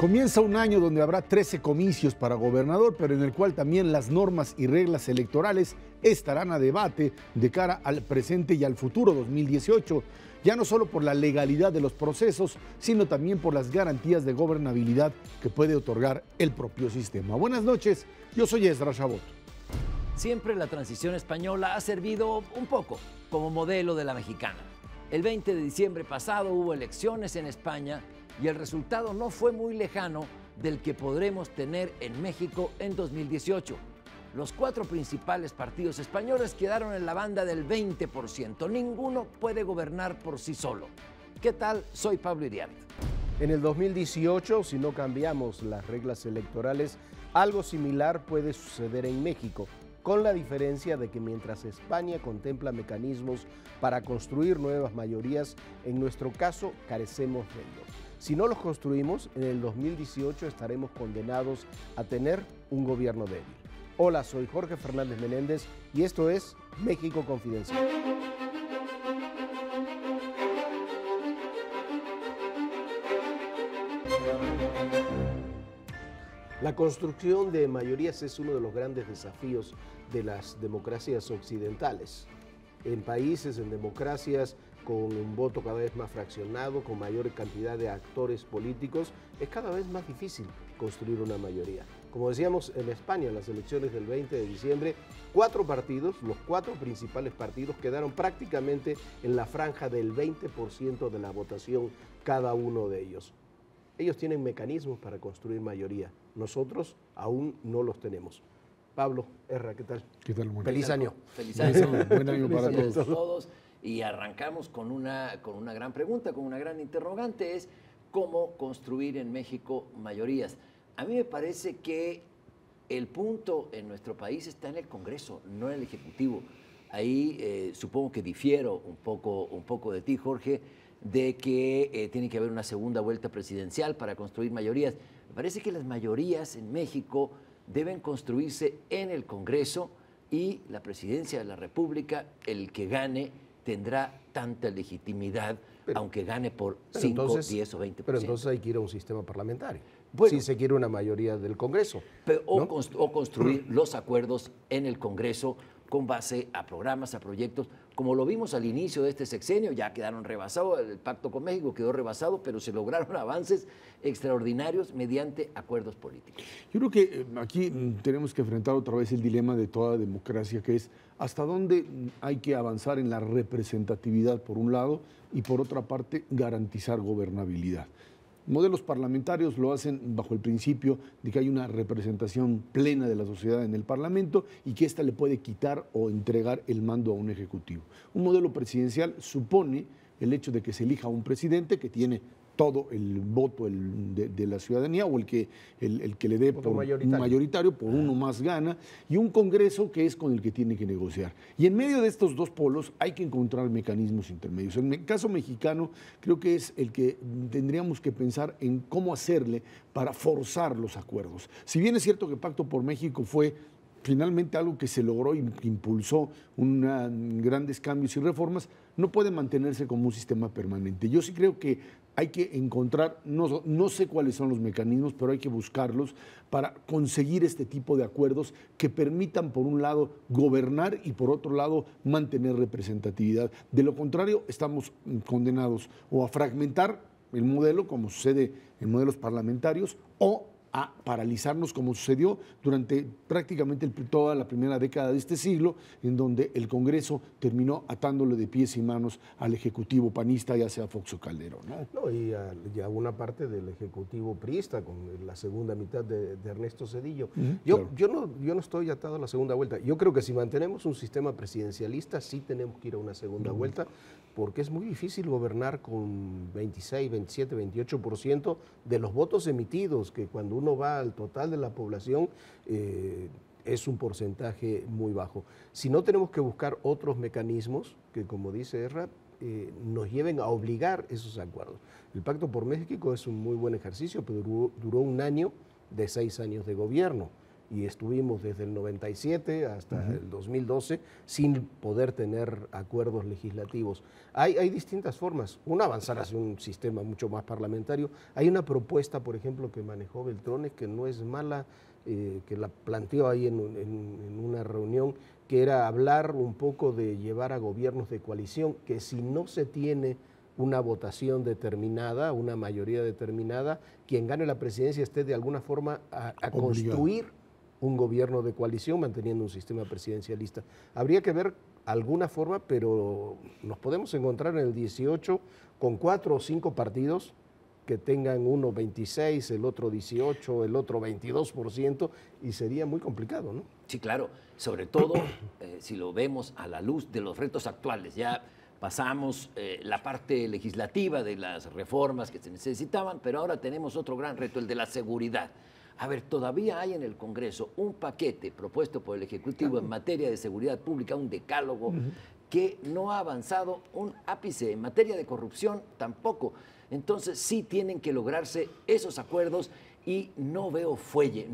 Comienza un año donde habrá 13 comicios para gobernador, pero en el cual también las normas y reglas electorales estarán a debate de cara al presente y al futuro 2018, ya no solo por la legalidad de los procesos, sino también por las garantías de gobernabilidad que puede otorgar el propio sistema. Buenas noches, yo soy Esdras Chabot. Siempre la transición española ha servido un poco como modelo de la mexicana. El 20 de diciembre pasado hubo elecciones en España y el resultado no fue muy lejano del que podremos tener en México en 2018. Los 4 principales partidos españoles quedaron en la banda del 20%. Ninguno puede gobernar por sí solo. ¿Qué tal? Soy Pablo Iriart. En el 2018, si no cambiamos las reglas electorales, algo similar puede suceder en México, con la diferencia de que mientras España contempla mecanismos para construir nuevas mayorías, en nuestro caso carecemos de ellos. Si no los construimos, en el 2018 estaremos condenados a tener un gobierno débil. Hola, soy Jorge Fernández Menéndez y esto es México Confidencial. La construcción de mayorías es uno de los grandes desafíos de las democracias occidentales. En países, en democracias con un voto cada vez más fraccionado, con mayor cantidad de actores políticos, es cada vez más difícil construir una mayoría. Como decíamos, en España, en las elecciones del 20 de diciembre, 4 partidos, los 4 principales partidos, quedaron prácticamente en la franja del 20% de la votación cada uno de ellos. Ellos tienen mecanismos para construir mayoría. Nosotros aún no los tenemos. Pablo, Erra, ¿qué tal? ¿Qué tal? Feliz año. Feliz año. Buen año para todos. Y arrancamos con una gran pregunta, con una gran interrogante, es cómo construir en México mayorías. A mí me parece que el punto en nuestro país está en el Congreso, no en el Ejecutivo. Ahí supongo que difiero un poco de ti, Jorge, de que tiene que haber una segunda vuelta presidencial para construir mayorías. Me parece que las mayorías en México deben construirse en el Congreso y la presidencia de la República, el que gane, tendrá tanta legitimidad, aunque gane por 5, 10 o 20%. Pero entonces hay que ir a un sistema parlamentario, bueno, si se quiere una mayoría del Congreso. Pero, ¿no? o construir los acuerdos en el Congreso con base a programas, a proyectos, como lo vimos al inicio de este sexenio, ya quedaron rebasados, el pacto con México quedó rebasado, pero se lograron avances extraordinarios mediante acuerdos políticos. Yo creo que aquí tenemos que enfrentar otra vez el dilema de toda democracia, que es hasta dónde hay que avanzar en la representatividad por un lado y por otra parte garantizar gobernabilidad. Modelos parlamentarios lo hacen bajo el principio de que hay una representación plena de la sociedad en el Parlamento y que ésta le puede quitar o entregar el mando a un ejecutivo. Un modelo presidencial supone el hecho de que se elija un presidente que tiene todo el voto de la ciudadanía o el que le dé por mayoritario, por uno más gana, y un Congreso que es con el que tiene que negociar. Y en medio de estos dos polos hay que encontrar mecanismos intermedios. En el caso mexicano creo que es el que tendríamos que pensar en cómo hacerle para forzar los acuerdos. Si bien es cierto que Pacto por México fue finalmente algo que se logró y que impulsó grandes cambios y reformas, no puede mantenerse como un sistema permanente. Yo sí creo que hay que encontrar, no sé cuáles son los mecanismos, pero hay que buscarlos para conseguir este tipo de acuerdos que permitan, por un lado, gobernar y, por otro lado, mantener representatividad. De lo contrario, estamos condenados o a fragmentar el modelo, como sucede en modelos parlamentarios, o a paralizarnos como sucedió durante prácticamente toda la primera década de este siglo, en donde el Congreso terminó atándole de pies y manos al Ejecutivo panista, ya sea Fox o Calderón, ¿no? Y a una parte del Ejecutivo priista, con la segunda mitad de Ernesto Zedillo. Yo no estoy atado a la segunda vuelta. Yo creo que si mantenemos un sistema presidencialista, sí tenemos que ir a una segunda vuelta, porque es muy difícil gobernar con 26, 27, 28% de los votos emitidos, que cuando uno va al total de la población es un porcentaje muy bajo. Si no, tenemos que buscar otros mecanismos que, como dice Erra, nos lleven a obligar esos acuerdos. El Pacto por México es un muy buen ejercicio, pero duró un año de 6 años de gobierno. y estuvimos desde el 97 hasta el 2012 sin poder tener acuerdos legislativos. Hay distintas formas. Una, avanzar hacia un sistema mucho más parlamentario. Hay una propuesta, por ejemplo, que manejó Beltrones, que no es mala, que la planteó ahí en una reunión, que era hablar un poco de llevar a gobiernos de coalición, que si no se tiene una votación determinada, una mayoría determinada, quien gane la presidencia esté de alguna forma a construir un gobierno de coalición manteniendo un sistema presidencialista. Habría que ver alguna forma, pero nos podemos encontrar en el 18 con 4 o 5 partidos que tengan uno 26, el otro 18, el otro 22%, y sería muy complicado, ¿no? Sí, claro, sobre todo si lo vemos a la luz de los retos actuales. Ya pasamos la parte legislativa de las reformas que se necesitaban, pero ahora tenemos otro gran reto, el de la seguridad. A ver, todavía hay en el Congreso un paquete propuesto por el Ejecutivo en materia de seguridad pública, un decálogo, que no ha avanzado un ápice. En materia de corrupción tampoco. Entonces sí tienen que lograrse esos acuerdos y no veo fuelle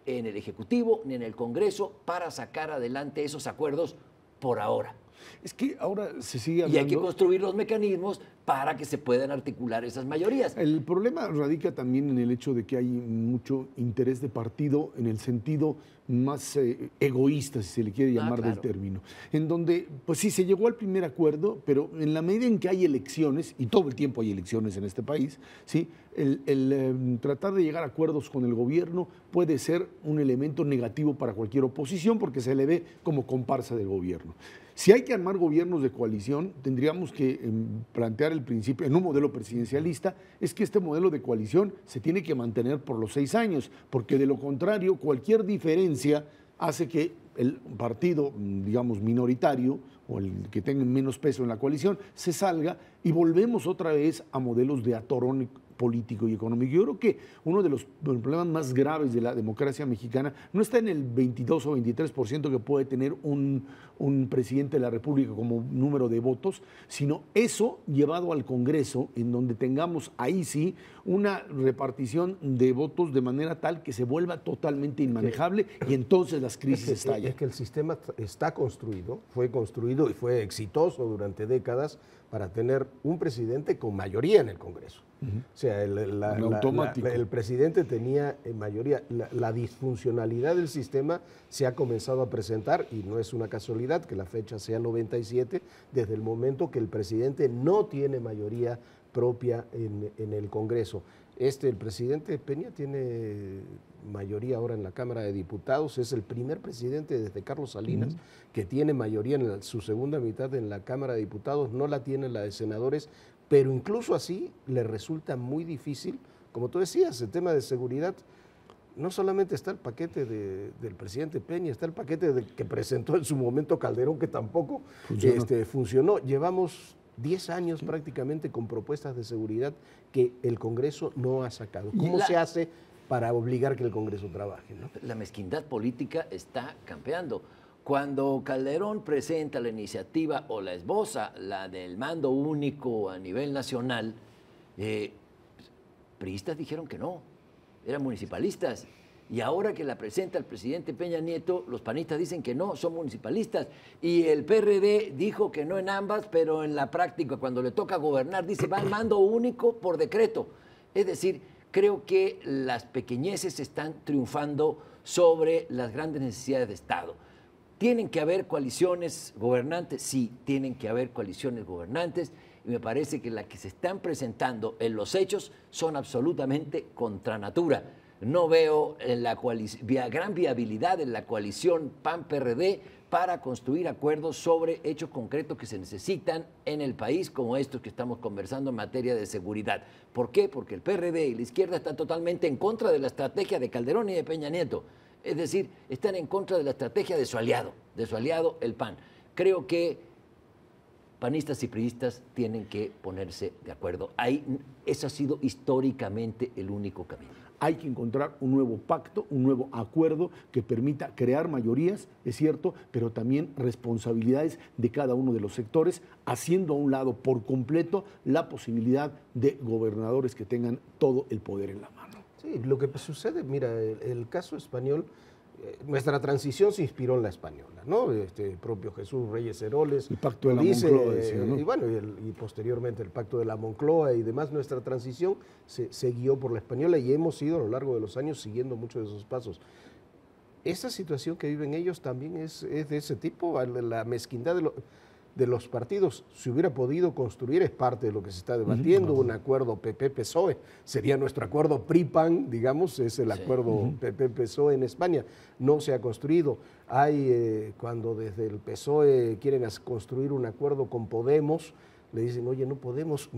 en el Ejecutivo ni en el Congreso para sacar adelante esos acuerdos por ahora. Es que ahora se sigue hablando... Y hay que construir los mecanismos para que se puedan articular esas mayorías. El problema radica también en el hecho de que hay mucho interés de partido en el sentido más egoísta, si se le quiere llamar, claro, del término, en donde, pues sí, se llegó al primer acuerdo, pero en la medida en que hay elecciones, y todo el tiempo hay elecciones en este país, ¿sí? el tratar de llegar a acuerdos con el gobierno puede ser un elemento negativo para cualquier oposición porque se le ve como comparsa del gobierno. Si hay que armar gobiernos de coalición, tendríamos que plantear el principio, en un modelo presidencialista, es que este modelo de coalición se tiene que mantener por los 6 años, porque de lo contrario, cualquier diferencia hace que el partido, digamos, minoritario o el que tenga menos peso en la coalición, se salga y volvemos otra vez a modelos de atorón político y económico. Yo creo que uno de los problemas más graves de la democracia mexicana no está en el 22 o 23% que puede tener un presidente de la República como número de votos, sino eso llevado al Congreso, en donde tengamos ahí sí una repartición de votos de manera tal que se vuelva totalmente inmanejable y entonces las crisis estallan. Es que el sistema está construido, fue construido y fue exitoso durante décadas para tener un presidente con mayoría en el Congreso. O sea, el presidente tenía mayoría. La disfuncionalidad del sistema se ha comenzado a presentar, y no es una casualidad que la fecha sea 97, desde el momento que el presidente no tiene mayoría propia en el Congreso. El presidente Peña tiene mayoría ahora en la Cámara de Diputados, es el primer presidente desde Carlos Salinas que tiene mayoría en su segunda mitad en la Cámara de Diputados, no la tiene la de senadores, pero incluso así le resulta muy difícil, como tú decías, el tema de seguridad. No solamente está el paquete del presidente Peña, está el paquete que presentó en su momento Calderón, que tampoco funcionó. Llevamos 10 años prácticamente con propuestas de seguridad que el Congreso no ha sacado. ¿Cómo se hace para obligar que el Congreso trabaje, ¿no? La mezquindad política está campeando. Cuando Calderón presenta la iniciativa o la esboza, la del mando único a nivel nacional, priistas dijeron que no, eran municipalistas. Y ahora que la presenta el presidente Peña Nieto, los panistas dicen que no, son municipalistas. Y el PRD dijo que no en ambas, pero en la práctica, cuando le toca gobernar, dice va al mando único por decreto. Es decir, creo que las pequeñeces están triunfando sobre las grandes necesidades de Estado. ¿Tienen que haber coaliciones gobernantes? Sí, tienen que haber coaliciones gobernantes, y me parece que las que se están presentando en los hechos son absolutamente contra natura. No veo la gran viabilidad en la coalición PAN-PRD para construir acuerdos sobre hechos concretos que se necesitan en el país, como estos que estamos conversando en materia de seguridad. ¿Por qué? Porque el PRD y la izquierda están totalmente en contra de la estrategia de Calderón y de Peña Nieto. Es decir, están en contra de la estrategia de su aliado el PAN. Creo que panistas y priistas tienen que ponerse de acuerdo. Eso ha sido históricamente el único camino. Hay que encontrar un nuevo pacto, un nuevo acuerdo que permita crear mayorías, es cierto, pero también responsabilidades de cada uno de los sectores, haciendo a un lado por completo la posibilidad de gobernadores que tengan todo el poder en la mano. Sí, lo que sucede, mira, el caso español, nuestra transición se inspiró en la española, ¿no? Propio Jesús Reyes Heroles. El pacto de la Moncloa, decía, ¿no? Y bueno, y posteriormente el pacto de la Moncloa y demás, nuestra transición se guió por la española y hemos ido a lo largo de los años siguiendo muchos de esos pasos. Esa situación que viven ellos también es de ese tipo, la mezquindad de los partidos. Si hubiera podido construir, es parte de lo que se está debatiendo, un acuerdo PP-PSOE, sería nuestro acuerdo PRI-PAN, digamos, es el acuerdo PP-PSOE en España, no se ha construido. Hay, cuando desde el PSOE quieren construir un acuerdo con Podemos, le dicen, oye, no podemos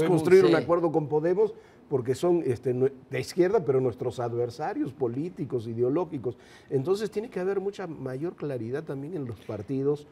construir un acuerdo con Podemos porque son de izquierda, pero nuestros adversarios políticos, ideológicos. Entonces tiene que haber mucha mayor claridad también en los partidos,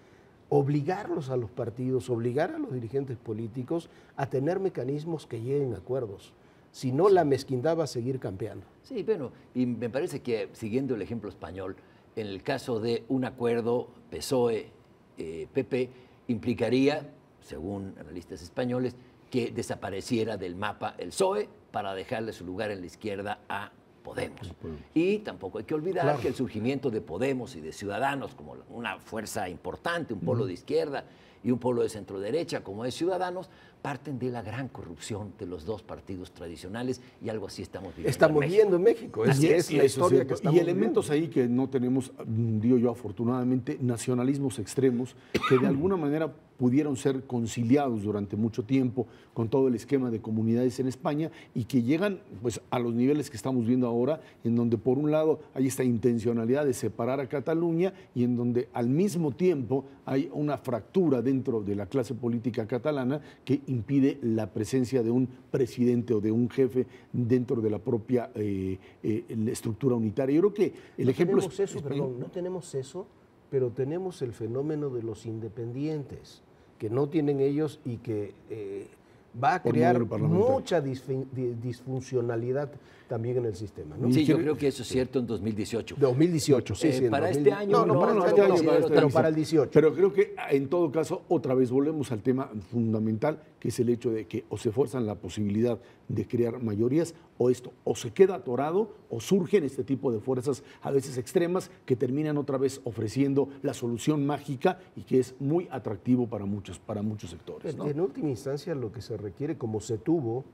obligarlos a los partidos, obligar a los dirigentes políticos a tener mecanismos que lleguen a acuerdos. Si no, la mezquindad va a seguir campeando. Sí, bueno, y me parece que, siguiendo el ejemplo español, en el caso de un acuerdo PSOE-PP, implicaría, según analistas españoles, que desapareciera del mapa el PSOE para dejarle su lugar en la izquierda a Podemos. Y tampoco hay que olvidar que el surgimiento de Podemos y de Ciudadanos como una fuerza importante, un polo de izquierda y un polo de centro derecha como es Ciudadanos, parten de la gran corrupción de los dos partidos tradicionales y algo así estamos viviendo. Estamos viendo en México, es la historia que estamos Y elementos ahí que no tenemos, digo yo afortunadamente, nacionalismos extremos que de alguna manera pudieron ser conciliados durante mucho tiempo con todo el esquema de comunidades en España y que llegan pues a los niveles que estamos viendo ahora, en donde por un lado hay esta intencionalidad de separar a Cataluña y en donde al mismo tiempo hay una fractura dentro de la clase política catalana que impide la presencia de un presidente o de un jefe dentro de la propia estructura unitaria. Yo creo que el ejemplo es eso, perdón, no tenemos eso, pero tenemos el fenómeno de los independientes, que no tienen ellos y que va a crear mucha disfuncionalidad también en el sistema, ¿no? Sí, yo creo que eso es cierto en 2018. 2018, sí. Para este año no, pero para el 18. Pero creo que en todo caso, otra vez volvemos al tema fundamental, que es el hecho de que o se fuerzan la posibilidad de crear mayorías, o esto, o se queda atorado, o surgen este tipo de fuerzas a veces extremas que terminan otra vez ofreciendo la solución mágica y que es muy atractivo para muchos sectores, ¿no? En última instancia, lo que se requiere, como se tuvo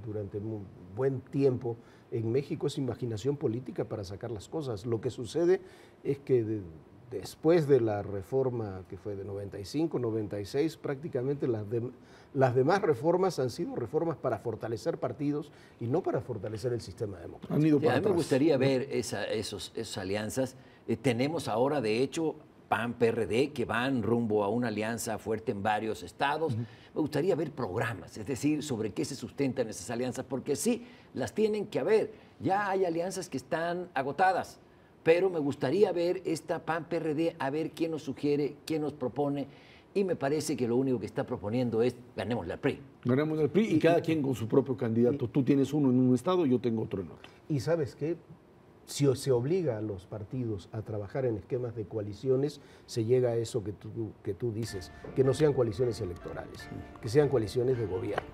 durante un buen tiempo en México, es imaginación política para sacar las cosas. Lo que sucede es que después de la reforma que fue de 95, 96, prácticamente las demás reformas han sido reformas para fortalecer partidos y no para fortalecer el sistema democrático. A mí me gustaría ver esas alianzas. Tenemos ahora, de hecho, PAN-PRD, que van rumbo a una alianza fuerte en varios estados. Me gustaría ver programas, es decir, sobre qué se sustentan esas alianzas, porque sí, las tienen que haber. Ya hay alianzas que están agotadas, pero me gustaría ver esta PAN-PRD, a ver quién nos sugiere, quién nos propone, y me parece que lo único que está proponiendo es ganémosle al PRI. Ganémosle al PRI y cada quien con su propio candidato. Tú tienes uno en un estado, yo tengo otro en otro. Y ¿sabes qué? Si se obliga a los partidos a trabajar en esquemas de coaliciones, se llega a eso que tú dices, que no sean coaliciones electorales, que sean coaliciones de gobierno,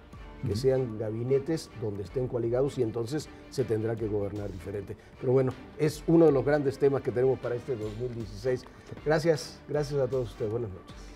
que sean gabinetes donde estén coaligados y entonces se tendrá que gobernar diferente. Pero bueno, es uno de los grandes temas que tenemos para este 2016. Gracias a todos ustedes. Buenas noches.